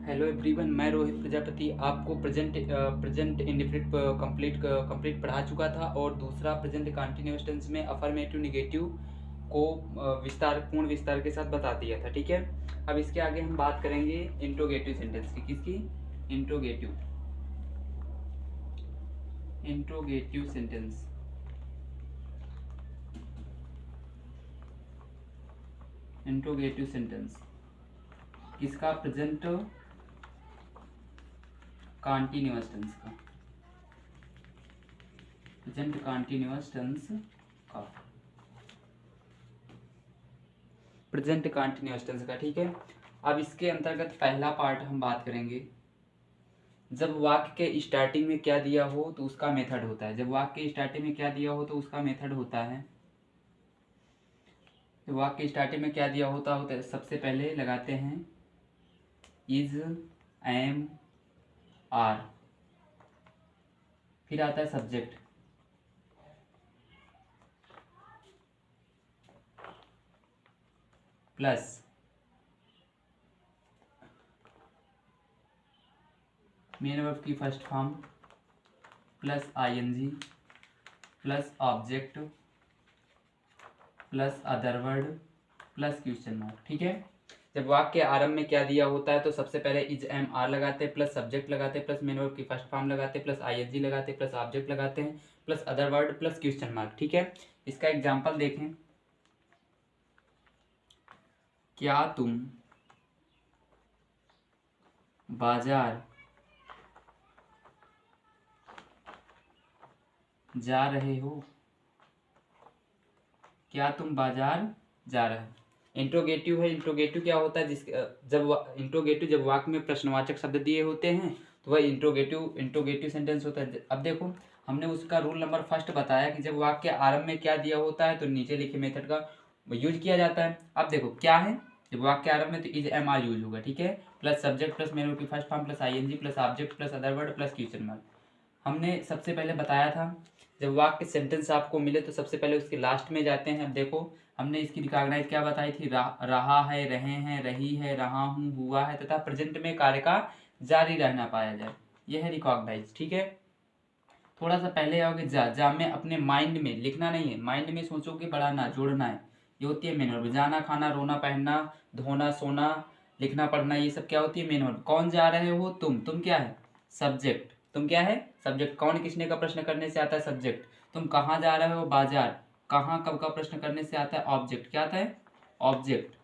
Hello everyone, मैं रोहित प्रजापति आपको present indefinite complete पढ़ा चुका था और दूसरा प्रेजेंट कंटिन्यूअस टेंस में अफर्मेटिव नेगेटिव को पूर्ण विस्तार के साथ बता दिया था। ठीक है, अब इसके आगे हम बात करेंगे इंट्रोगेटिव सेंटेंस की। किसकी? Interrogative sentence. इंट्रोगेटिव सेंटेंस किसका? प्रेजेंट कंटिन्यूअस टेंस का। प्रेजेंट कंटिन्यूअस टेंस का प्रेजेंट कंटिन्यूअस टेंस का। ठीक है, अब इसके अंतर्गत पहला पार्ट हम बात करेंगे। जब वाक्य के स्टार्टिंग में क्या दिया हो तो उसका मेथड होता है। जब वाक्य के स्टार्टिंग में क्या दिया हो तो उसका मेथड होता है। जब वाक्य के स्टार्टिंग में क्या दिया होता है सबसे पहले लगाते हैं इज, एम, आर, फिर आता है सब्जेक्ट, प्लस मेन वर्ब की first form, plus ING, plus object, plus other word, plus question mark. ठीक है, जब वाक्य के आरंभ में क्या दिया होता है तो सबसे पहले इज, एम, आर लगाते हैं, प्लस सब्जेक्ट लगाते हैं, प्लस मेन वर्ब की फर्स्ट फॉर्म लगाते हैं, प्लस आईएनजी लगाते हैं, प्लस ऑब्जेक्ट लगाते हैं, plus other word, plus question mark. ठीक है, इसका एग्जाम्पल देखें। क्या तुम बाजार जा रहे हो? क्या तुम बाजार जा रहे हो? इंट्रोगेटिव है। इंट्रोगेटिव क्या होता है? जब वाक्य में प्रश्नवाचक शब्द दिए होते हैं तो वह इंट्रोगेटिव सेंटेंस होता है। अब देखो, हमने उसका रूल नंबर फर्स्ट बताया कि जब वाक्य के आरंभ में क्या दिया होता है तो नीचे लिखे मेथड का यूज किया जाता है। अब देखो क्या है, जब वाक्य के आरंभ में तो इज, एम, आर यूज होगा। ठीक है, plus subject, plus main verb की first form, plus ING, plus object, plus other word, plus question mark. हमने सबसे पहले बताया था जब वाक्य सेंटेंस आपको मिले तो सबसे पहले उसके लास्ट में जाते हैं। अब देखो, हमने इसकी रिकॉग्नाइज क्या बताई थी? रहा है, रहे हैं, रही है, रहा हूँ, हुआ है तथा प्रेजेंट में कार्य का जारी रहना पाया जाए, यह है रिकॉग्नाइज। ठीक है, थोड़ा सा पहले आओगे जा में अपने माइंड में लिखना नहीं है, माइंड में सोचोगे, बढ़ाना, जोड़ना है। ये होती है मेन वर्ब। जाना, खाना, रोना, पहनना, धोना, सोना, लिखना, पढ़ना, ये सब क्या होती है? Main verb. कौन जा रहे हो? तुम क्या है? सब्जेक्ट। तुम क्या है? सब्जेक्ट। कौन किसने का प्रश्न करने से आता है? सब्जेक्ट। तुम कहाँ जा रहे हो? बाजार। कहाँ कब का प्रश्न करने से आता है? ऑब्जेक्ट। क्या आता है? ऑब्जेक्ट।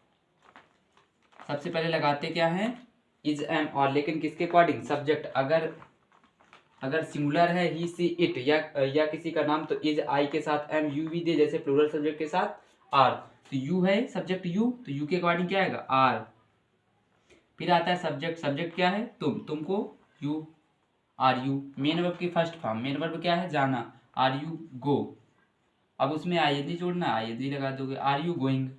सबसे पहले लगाते क्या है? इज, एम, और, लेकिन किसके अकॉर्डिंग? सब्जेक्ट। अगर सिंगुलर है ही, सी, इट या किसी का नाम तो इज, आई के साथ एम, यू भी दे, जैसे प्लूरल सब्जेक्ट के साथ आर, तो यू है सब्जेक्ट, यू, तो यू के अकॉर्डिंग क्या आएगा? आर। फिर आता है सब्जेक्ट। सब्जेक्ट क्या है? तुमको you, are you. Main verb की फर्स्ट फॉर्म, मेन वर्ब क्या है? जाना, आर यू गो। अब उसमें आईएनजी जोड़ना, आईएनजी लगा दोगे, आर यू गोइंग।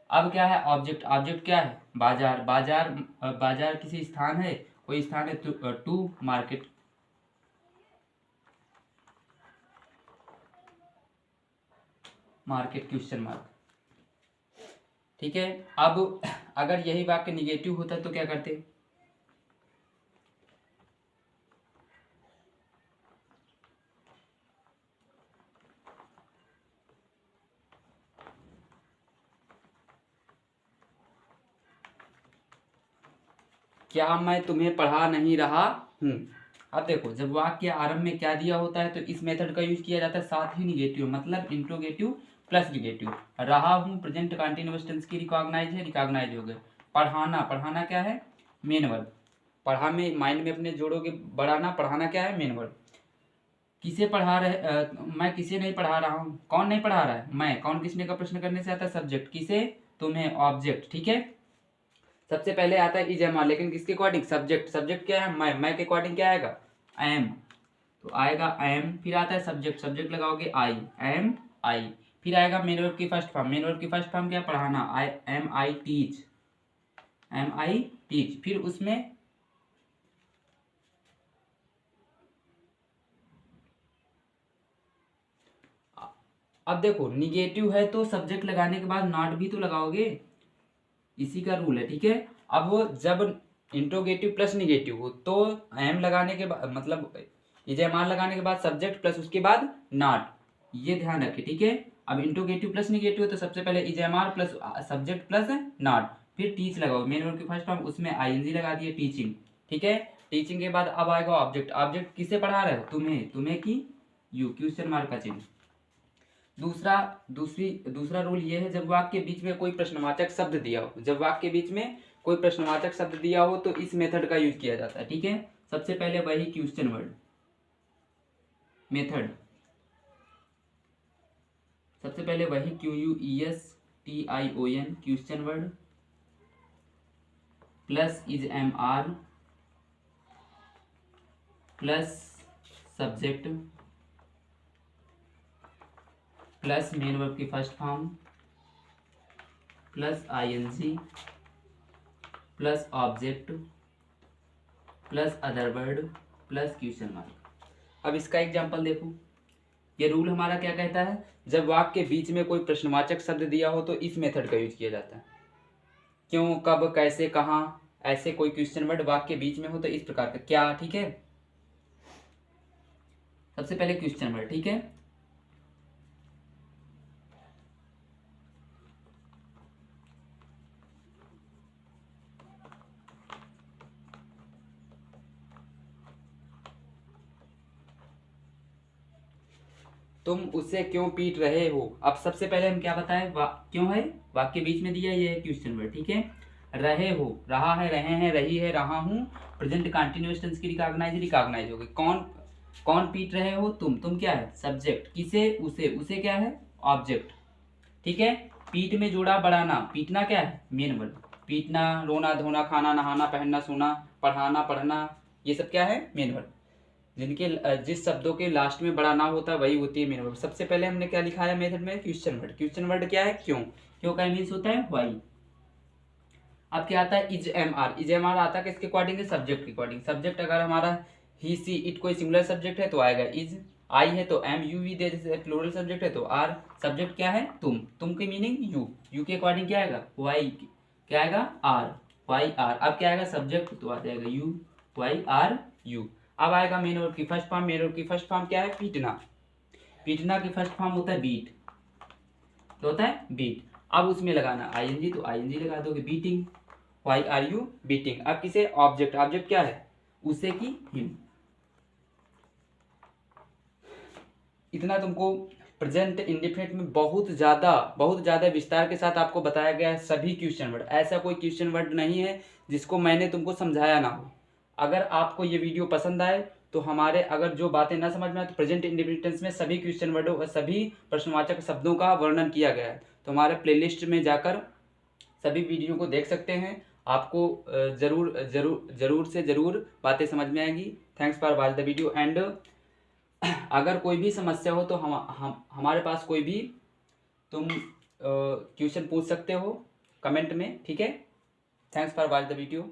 अब क्या है? ऑब्जेक्ट। ऑब्जेक्ट क्या है? बाजार। बाजार किसी स्थान है, कोई स्थान है, टू मार्केट। Question mark. ठीक है, अब अगर यही वाक्य निगेटिव होता तो क्या करते? क्या मैं तुम्हें पढ़ा नहीं रहा हूं? अब देखो, जब वाक्य आरंभ में क्या दिया होता है तो इस मेथड का यूज किया जाता है, साथ ही निगेटिव, मतलब इंट्रोगेटिव प्लस निगेटिव। रहा हूं प्रेजेंट कंटिन्यूअस टेंस की रिकॉग्नाइज है, रिकॉग्नाइज हो गए। पढ़ाना, पढ़ाना क्या है? Main verb. पढ़ा में माइंड में अपने जोड़ोगे, बढ़ाना, पढ़ाना क्या है? Main verb. किसे पढ़ा रहे? मैं किसे नहीं पढ़ा रहा हूँ। कौन नहीं पढ़ा रहा है? मैं। कौन किसने का प्रश्न करने से आता है? सब्जेक्ट। किसे? तुम्हें, ऑब्जेक्ट। ठीक है, सबसे पहले आता है इज, एम, आर, लेकिन किसके अकॉर्डिंग? सब्जेक्ट। सब्जेक्ट क्या है? मैं के अकॉर्डिंग क्या आएगा? एम, तो आएगा एम। फिर आता है सब्जेक्ट। सब्जेक्ट लगाओगे आई, एम, आई। फिर आएगा मेन वर्ब की फर्स्ट फॉर्म। मेन वर्ब की फर्स्ट फॉर्म क्या? पढ़ाना, आई, एम, आई, टीच, एम, आई, टीच। फिर उसमें अब देखो, निगेटिव है तो सब्जेक्ट लगाने के बाद नॉट भी तो लगाओगे, इसी का रूल है। ठीक है, अब वो जब इंट्रोगेटिव प्लस निगेटिव हो तो एम लगाने के बाद मतलब इजेमार लगाने के बाद सब्जेक्ट प्लस उसके बाद नॉट, ये ध्यान रखें, ठीक है। अब इंट्रोगेटिव प्लस निगेटिव तो सबसे पहले इजेमार प्लस सब्जेक्ट प्लस नॉट, फिर टीच लगाओ, मेन वर्ब की फर्स्ट फॉर्म, उसमें आईएनजी लगा दिए, टीचिंग, ठीक है। टीचिंग के बाद अब आएगा ऑब्जेक्ट, ऑब्जेक्ट किसे पढ़ा रहे हो, तुम्हें, तुम्हें की यू, क्वेश्चन मार्क का चिन्ह। दूसरा रूल ये है, जब वाक्य के बीच में कोई प्रश्नवाचक शब्द दिया हो, जब वाक्य के बीच में कोई प्रश्नवाचक शब्द दिया हो तो इस मेथड का यूज किया जाता है, ठीक है। सबसे पहले वही क्वेश्चन वर्ड मेथड, सबसे पहले वही QUESTION question word plus ISMR plus subject plus main verb की first form plus ING plus object plus other word plus question mark. अब इसका एग्जांपल देखो, ये रूल हमारा क्या कहता है, जब वाक्य के बीच में कोई प्रश्नवाचक शब्द दिया हो तो इस मेथड का यूज किया जाता है। क्यों, कब, कैसे, कहाँ, ऐसे कोई क्वेश्चन वर्ड वाक्य के बीच में हो तो इस प्रकार का क्या, ठीक है। सबसे पहले क्वेश्चन वर्ड, ठीक है। तुम उसे क्यों पीट रहे हो। अब सबसे पहले हम क्या बताएं, क्यों है, वाक्य बीच में दिया, ये है क्वेश्चन वर्ड, ठीक है। रहे हो, रहा है, रहे हैं, रही है, रहा हूं, प्रेजेंट कंटीन्यूअस टेंस की रिकॉग्नाइज होगी। कौन पीट रहे हो, तुम क्या है, सब्जेक्ट, किसे, उसे क्या है, ऑब्जेक्ट, ठीक है। पीट में जोड़ा बढ़ाना, पीटना क्या है, मेन वर्ब, पीटना, रोना धोना, खाना नहाना, पहनना सोना, पढ़ाना पढ़ना, ये सब क्या है, मेन वर्ब। जिस शब्दों के लास्ट में बड़ा ना होता वही होती है मेन वर्ब। सबसे पहले हमने क्या लिखा है मेथड में, क्वेश्चन वर्ड। क्वेश्चन वर्ड क्या है, क्यों का मीन्स होता है व्हाई। अब क्या आता है, इजेएमआर आता है किसके अकॉर्डिंग, सब्जेक्ट के अकॉर्डिंग। सब्जेक्ट अगर हमारा ही सी इट कोई सिंगुलर सब्जेक्ट है तो आएगा इज, आई है तो am, you we they, plural subject है तो आर, सब्जेक्ट क्या है, तुम की मीनिंग यू के अकॉर्डिंग क्या आएगा, वाई, क्या आएगा, आर, वाई आर। अब क्या आएगा, सब्जेक्ट तो आ जाएगा यू, वाई आर यू। अब आएगा मेन वर्ब की फर्स्ट फॉर्म, मेन वर्ब की फर्स्ट फॉर्म क्या है, पीटना, पीटना की फर्स्ट फॉर्म होता है बीट, तो होता है बीट। अब उसमें लगाना आईएनजी तो आईएनजी लगा दोगे, beating, why are you beating. अब किसे, ऑब्जेक्ट, ऑब्जेक्ट क्या है, उसे की हिम। इतना तुमको प्रेजेंट इंडेफिनिट में बहुत ज्यादा विस्तार के साथ आपको बताया गया है सभी क्वेश्चन वर्ड। ऐसा कोई क्वेश्चन वर्ड नहीं है जिसको मैंने तुमको समझाया ना हो। अगर आपको ये वीडियो पसंद आए तो हमारे, अगर जो बातें ना समझ में आए तो प्रेजेंट इंडेफिनिट टेंस में सभी क्वेश्चन वर्डों और सभी प्रश्नवाचक शब्दों का वर्णन किया गया है, तो हमारे प्लेलिस्ट में जाकर सभी वीडियो को देख सकते हैं। आपको जरूर बातें समझ में आएंगी। Thanks for watch the video and अगर कोई भी समस्या हो तो हमारे पास कोई भी तुम क्वेश्चन पूछ सकते हो कमेंट में, ठीक है। Thanks for watch the video.